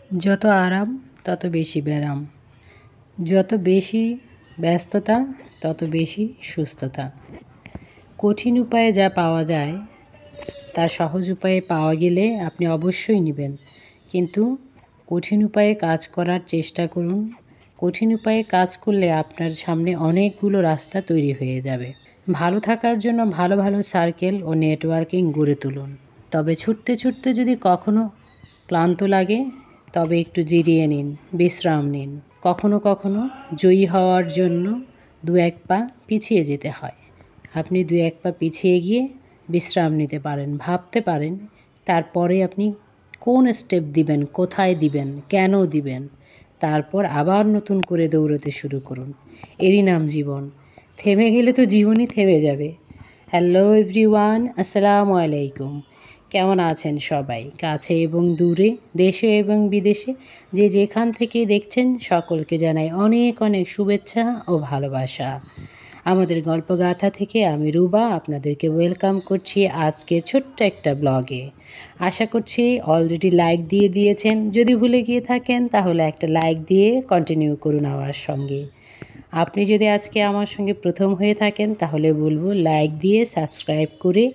যত আরাম তত বেশি ব্যারাম, যত বেশি ব্যস্ততা তত বেশি সুস্থতা। কঠিন উপায়ে যা পাওয়া যায় তা সহজ উপায়ে পাওয়া গেলে আপনি অবশ্যই নেবেন, কিন্তু কঠিন উপায়ে কাজ করার চেষ্টা করুন। কঠিন উপায়ে কাজ করলে আপনার সামনে অনেকগুলো রাস্তা তৈরি হয়ে যাবে। ভালো থাকার জন্য ভালো ভালো সার্কেল ও নেটওয়ার্কিং গড়ে তুলুন। তবে ছুটতে ছুটতে যদি কখনো ক্লান্ত লাগে তবে একটু জিরিয়ে নিন, বিশ্রাম নিন। কখনো কখনো জয়ী হওয়ার জন্য দু এক পা পিছিয়ে যেতে হয়। আপনি দু এক পা পিছিয়ে গিয়ে বিশ্রাম নিতে পারেন, ভাবতে পারেন তারপরে আপনি কোন স্টেপ দিবেন, কোথায় দিবেন, কেন দিবেন, তারপর আবার নতুন করে দৌড়তে শুরু করুন। এরই নাম জীবন। থেমে গেলে তো জীবনই থেমে যাবে। হ্যালো এভরিওয়ান, আসসালামু আলাইকুম। কেমন আছেন সবাই? কাছে এবং দূরে, দেশে এবং বিদেশে যে যেখান থেকে দেখছেন সকলকে জানাই অনেক অনেক শুভেচ্ছা ও ভালোবাসা। আমাদের গল্পগাথা থেকে আমি রুবা আপনাদেরকে ওয়েলকাম করছি আজকের ছোট্ট একটা ব্লগে। আশা করছি অলরেডি লাইক দিয়ে দিয়েছেন। যদি ভুলে গিয়ে থাকেন তাহলে একটা লাইক দিয়ে কন্টিনিউ করুন আমার সঙ্গে। আপনি যদি আজকে আমার সঙ্গে প্রথম হয়ে থাকেন তাহলে বলবো লাইক দিয়ে সাবস্ক্রাইব করে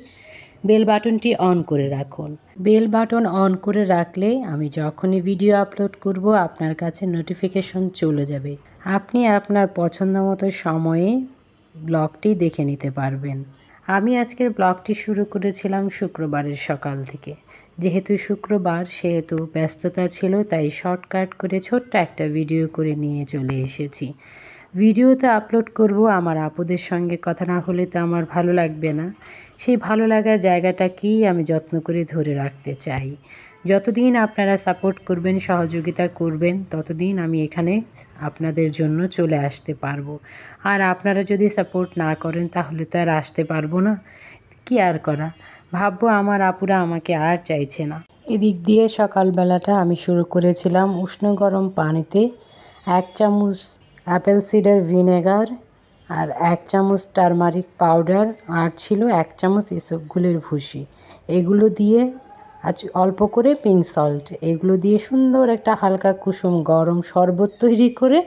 বেল বাটনটি অন করে রাখুন। বেল বাটন অন করে রাখলে আমি যখনই ভিডিও আপলোড করব আপনার কাছে নোটিফিকেশন চলে যাবে। আপনি আপনার পছন্দ মতো সময়ে ব্লগটি দেখে নিতে পারবেন। আমি আজকের ব্লগটি শুরু করেছিলাম শুক্রবারের সকাল থেকে। যেহেতু শুক্রবার সেহেতু ব্যস্ততা ছিল, তাই শর্টকাট করে ছোট্ট একটা ভিডিও করে নিয়ে চলে এসেছি। ভিডিওতে আপলোড করব, আমার আপুদের সঙ্গে কথা না হলে তো আমার ভালো লাগবে না। সেই ভালো লাগার জায়গাটাকেই আমি যত্ন করে ধরে রাখতে চাই। যতদিন আপনারা সাপোর্ট করবেন, সহযোগিতা করবেন, ততদিন আমি এখানে আপনাদের জন্য চলে আসতে পারবো। আর আপনারা যদি সাপোর্ট না করেন তাহলে তো আর আসতে পারবো না। কি আর করা, ভাববো আমার আপুরা আমাকে আর চাইছে না। এদিক দিয়ে সকালবেলাটা আমি শুরু করেছিলাম উষ্ণ গরম পানিতে 1 চামচ অ্যাপেল সিডার ভিনেগার আর 1 চামচ টারমারিক পাউডার আর ছিল 1 চামচ ইসবগুলের ভুসি। এগুলো দিয়ে অল্প করে পিঙ্ক সল্ট, এগুলো দিয়ে সুন্দর একটা হালকা কুসুম গরম শরবত তৈরি করে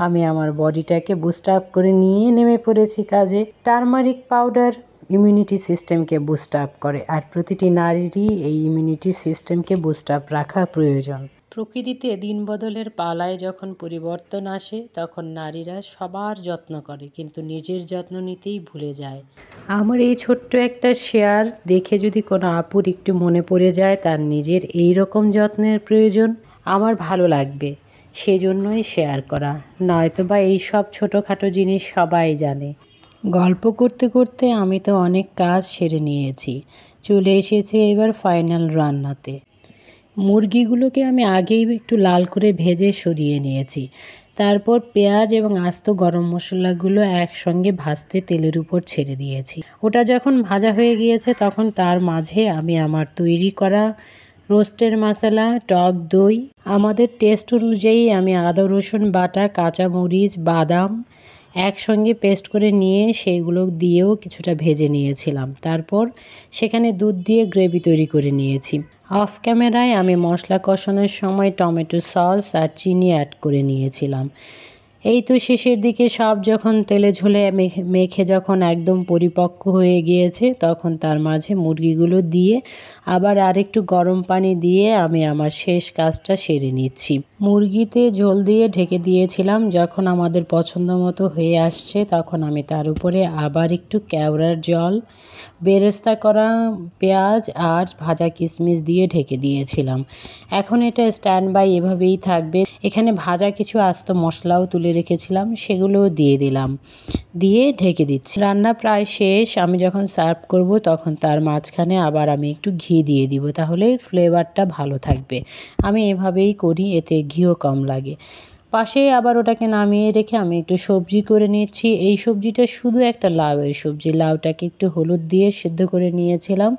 আমি আমার বডিটাকে বুস্ট আপ করে নিয়ে নেমে পড়েছি কাজে। টারমারিক পাউডার ইমিউনিটি সিস্টেমকে বুস্ট আপ করে, আর প্রতিটি নারীরই এই ইমিউনিটি সিস্টেমকে বুস্ট আপ রাখা প্রয়োজন। প্রকৃতিতে দিন বদলের পালায় যখন পরিবর্তন আসে তখন নারীরা সবার যত্ন করে, কিন্তু নিজের যত্ন নিতেই ভুলে যায়। আমার এই ছোট্ট একটা শেয়ার দেখে যদি কোনো আপুর একটু মনে পড়ে যায় তার নিজের এই রকম যত্নের প্রয়োজন, আমার ভালো লাগবে। সেজন্যই শেয়ার করা, নয়তো বা এইসব ছোটোখাটো জিনিস সবাই জানে। গল্প করতে করতে আমি তো অনেক কাজ সেরে নিয়েছি, চলে এসেছি এবার ফাইনাল রান্নাতে। মুরগিগুলোকে আমি আগেই একটু লাল করে ভেজে সরিয়ে নিয়েছি। তারপর পেঁয়াজ এবং আস্ত গরম মশলাগুলো একসঙ্গে ভাজতে তেলের উপর ছেড়ে দিয়েছি। ওটা যখন ভাজা হয়ে গিয়েছে তখন তার মাঝে আমি আমার তৈরি করা রোস্টের মশলা, টক দই, আমাদের টেস্ট অনুযায়ী আমি আদা রসুন বাটা, কাঁচামরিচ, বাদাম একসঙ্গে পেস্ট করে নিয়ে সেইগুলো দিয়েও কিছুটা ভেজে নিয়েছিলাম। তারপর সেখানে দুধ দিয়ে গ্রেভি তৈরি করে নিয়েছি। অফ ক্যামেরায় আমি মশলা কষানোর সময় টমেটো সস আর চিনি অ্যাড করে নিয়েছিলাম। এই তো শেষের দিকে সব যখন তেলে ঝোলে মেখে যখন একদম পরিপক্ক হয়ে গিয়েছে তখন তার মাঝে মুরগিগুলো দিয়ে আবার আরেকটু গরম পানি দিয়ে আমি আমার শেষ কাজটা সেরে নিচ্ছি। মুরগিতে ঝোল দিয়ে ঢেকে দিয়েছিলাম। যখন আমাদের পছন্দ মতো হয়ে আসছে তখন আমি তার উপরে আবার একটু কেওড়ার জল, বেরেস্তা করা পেঁয়াজ আর ভাজা কিশমিশ দিয়ে ঢেকে দিয়েছিলাম। এখন এটা স্ট্যান্ড বাই এভাবেই থাকবে। এখানে ভাজা কিছু আস্ত মশলাও তুলে রেখেছিলাম, সেগুলোও দিয়ে দিলাম, দিয়ে ঢেকে দিচ্ছি। রান্না প্রায় শেষ। আমি যখন সার্ভ করব তখন তার মাঝখানে আবার আমি একটু ঘি দিয়ে দিব, তাহলে ফ্লেভারটা ভালো থাকবে। আমি এভাবেই করি, এতে ঘিও কম লাগে। পাশে আবার ওটাকে নামিয়ে রেখে আমি একটু সবজি করে নিচ্ছি। এই সবজিটা শুধু একটা লাউয়ের সবজি। লাউটাকে একটু হলুদ দিয়ে সিদ্ধ করে নিয়েছিলাম,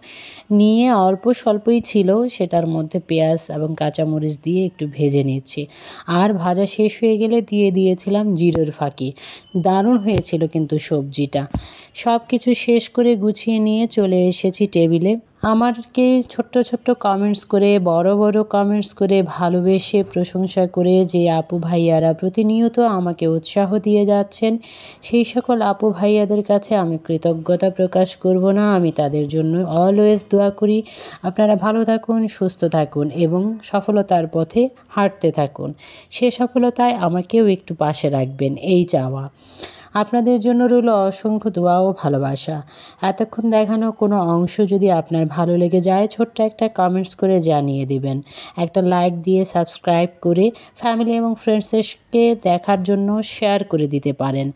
নিয়ে অল্প স্বল্পই ছিল, সেটার মধ্যে পেঁয়াজ এবং কাঁচামরিচ দিয়ে একটু ভেজে নিচ্ছি। আর ভাজা শেষ হয়ে গেলে দিয়ে দিয়েছিলাম জিরের ফাঁকি। দারুণ হয়েছিল কিন্তু সবজিটা। সব কিছু শেষ করে গুছিয়ে নিয়ে চলে এসেছি টেবিলে। আমাকে ছোট্ট ছোট্ট কমেন্টস করে, বড় বড় কমেন্টস করে, ভালোবেসে প্রশংসা করে যে আপু ভাইয়ারা প্রতিনিয়ত আমাকে উৎসাহ দিয়ে যাচ্ছেন, সেই সকল আপু ভাইয়াদের কাছে আমি কৃতজ্ঞতা প্রকাশ করব না। আমি তাদের জন্য অলওয়েজ দোয়া করি। আপনারা ভালো থাকুন, সুস্থ থাকুন এবং সফলতার পথে হাঁটতে থাকুন। সে সফলতায় আমাকেও একটু পাশে রাখবেন, এই চাওয়া। আপনাদের জন্য রইল অসংখ্য দোয়া ও ভালোবাসা। এতক্ষণ দেখানো কোনো অংশ যদি আপনার ভালো লেগে যায়, ছোট্ট একটা কমেন্টস করে জানিয়ে দিবেন। একটা লাইক দিয়ে সাবস্ক্রাইব করে ফ্যামিলি এবং ফ্রেন্ডসকে দেখার জন্য শেয়ার করে দিতে পারেন।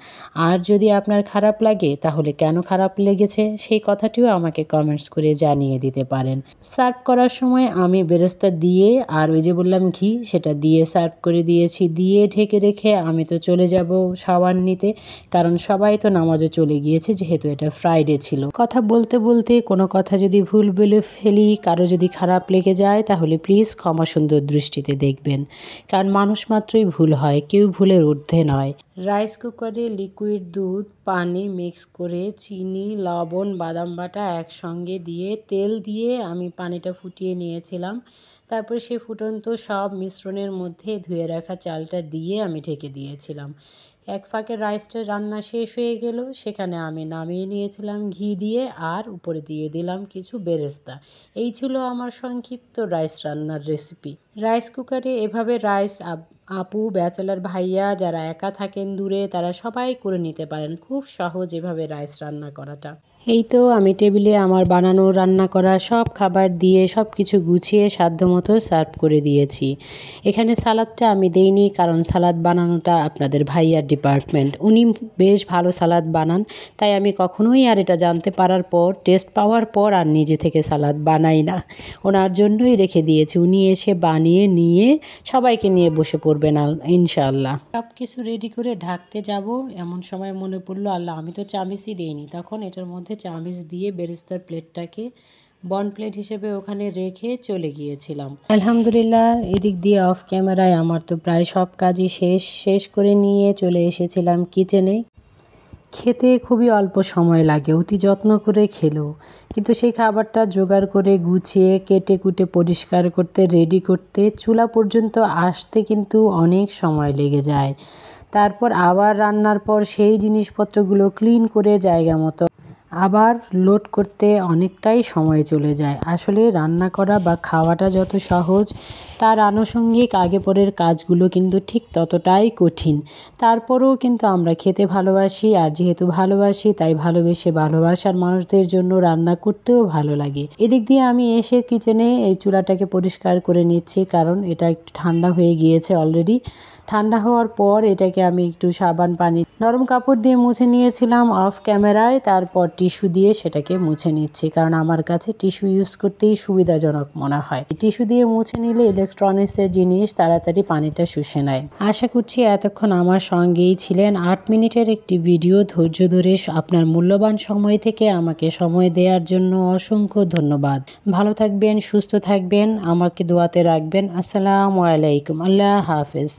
আর যদি আপনার খারাপ লাগে, তাহলে কেন খারাপ লেগেছে সেই কথাটিও আমাকে কমেন্টস করে জানিয়ে দিতে পারেন। সার্ভ করার সময় আমি বেরেস্তা দিয়ে আর ওই যে বললাম ঘি, সেটা দিয়ে সার্ভ করে দিয়েছি। দিয়ে ঢেকে রেখে আমি তো চলে যাব শাওয়ার নিতে, কারণ সবাই তো নামাজে চলে গিয়েছে, যেহেতু এটা ফ্রাইডে ছিল। কথা বলতে বলতে কোনো কথা যদি ভুল বলে ফেলি, কারো যদি খারাপ লেগে যায়, তাহলে প্লিজ ক্ষমা সুন্দর দৃষ্টিতে দেখবেন, কারণ মানুষ মাত্রই ভুল হয়, কেউ ভুলের ঊর্ধ্বে নয়। রাইস কুকারে লিকুইড দুধ, পানি মিক্স করে চিনি, লবণ, বাদাম বাটা একসঙ্গে দিয়ে তেল দিয়ে আমি পানিটা ফুটিয়ে নিয়েছিলাম। তারপর সে ফুটন্ত সব মিশ্রণের মধ্যে ধুয়ে রাখা চালটা দিয়ে আমি ঢেকে দিয়েছিলাম। এক ফাঁকে রাইসটা রান্না শেষ হয়ে গেল, সেখানে আমি নামিয়ে নিয়েছিলাম ঘি দিয়ে, আর উপরে দিয়ে দিলাম কিছু বেরেস্তা। এই ছিল আমার সংক্ষিপ্ত রাইস রান্নার রেসিপি। রাইস কুকারে এভাবে রাইস আপু, ব্যাচেলার ভাইয়া যারা একা থাকেন দূরে, তারা সবাই করে নিতে পারেন। খুব সহজ এভাবে রাইস রান্না করাটা। এই তো আমি টেবিলে আমার বানানো রান্না করা সব খাবার দিয়ে সব কিছু গুছিয়ে সাধ্যমতো সার্ভ করে দিয়েছি। এখানে সালাদটা আমি দেইনি, কারণ সালাদ বানানোটা আপনাদের ভাইয়ার ডিপার্টমেন্ট, উনি বেশ ভালো সালাদ বানান। তাই আমি কখনোই আর এটা জানতে পারার পর, টেস্ট পাওয়ার পর আর নিজে থেকে সালাদ বানাই না, ওনার জন্যই রেখে দিয়েছি। উনি এসে বানিয়ে নিয়ে সবাইকে নিয়ে বসে পড়বেন ইনশাআল্লাহ। সব কিছু রেডি করে ঢাকতে যাব, এমন সময় মনে পড়লো, আল্লাহ আমি তো চামিচই দিইনি। তখন এটার মধ্যে চামিচ দিয়ে বেরেস্তার প্লেটটাকে বন প্লেট হিসেবে ওখানে রেখে চলে গিয়েছিলাম। আলহামদুলিল্লাহ, এদিক দিয়ে অফ ক্যামেরায় আমার তো প্রায় সব কাজই শেষ করে নিয়ে চলে এসেছিলাম কিচেনে। খেতে খুবই অল্প সময় লাগে, অতি যত্ন করে খেলো, কিন্তু সেই খাবারটা জোগাড় করে গুছিয়ে কেটে কুটে পরিষ্কার করতে, রেডি করতে, চুলা পর্যন্ত আসতে কিন্তু অনেক সময় লেগে যায়। তারপর আবার রান্নার পর সেই জিনিসপত্রগুলো ক্লিন করে জায়গা মতো আবার লোড করতে অনেকটাই সময় চলে যায়। আসলে রান্না করা বা খাওয়াটা যত সহজ, তার আনুষঙ্গিক আগে পরের কাজগুলো কিন্তু ঠিক ততটাই কঠিন। তারপরেও কিন্তু আমরা খেতে ভালোবাসি, আর যেহেতু ভালোবাসি তাই ভালোবেসে ভালোবাসার মানুষদের জন্য রান্না করতেও ভালো লাগে। এদিক দিয়ে আমি এসে কিচেনে এই চুলাটাকে পরিষ্কার করে নিচ্ছি, কারণ এটা একটু ঠান্ডা হয়ে গিয়েছে অলরেডি। ঠান্ডা হওয়ার পর এটাকে আমি একটু সাবান পানি নরম কাপড় দিয়ে মুছে নিয়েছিলাম অফ ক্যামেরায়, তারপর টিস্যু দিয়ে সেটাকে মুছে নিচ্ছি, কারণ আমার কাছে টিস্যু ইউজ করতেই সুবিধাজনক মনে হয়। টিস্যু দিয়ে মুছে নিলে ইলেকট্রনিক্সের জিনিস তাড়াতাড়ি পানিটা শুষে নেয়। আশা করছি এতক্ষণ আমার সঙ্গেই ছিলেন। 8 মিনিটের একটি ভিডিও ধৈর্য ধরে আপনার মূল্যবান সময় থেকে আমাকে সময় দেওয়ার জন্য অসংখ্য ধন্যবাদ। ভালো থাকবেন, সুস্থ থাকবেন, আমাকে দোয়াতে রাখবেন। আসসালামু আলাইকুম, আল্লাহ হাফেজ।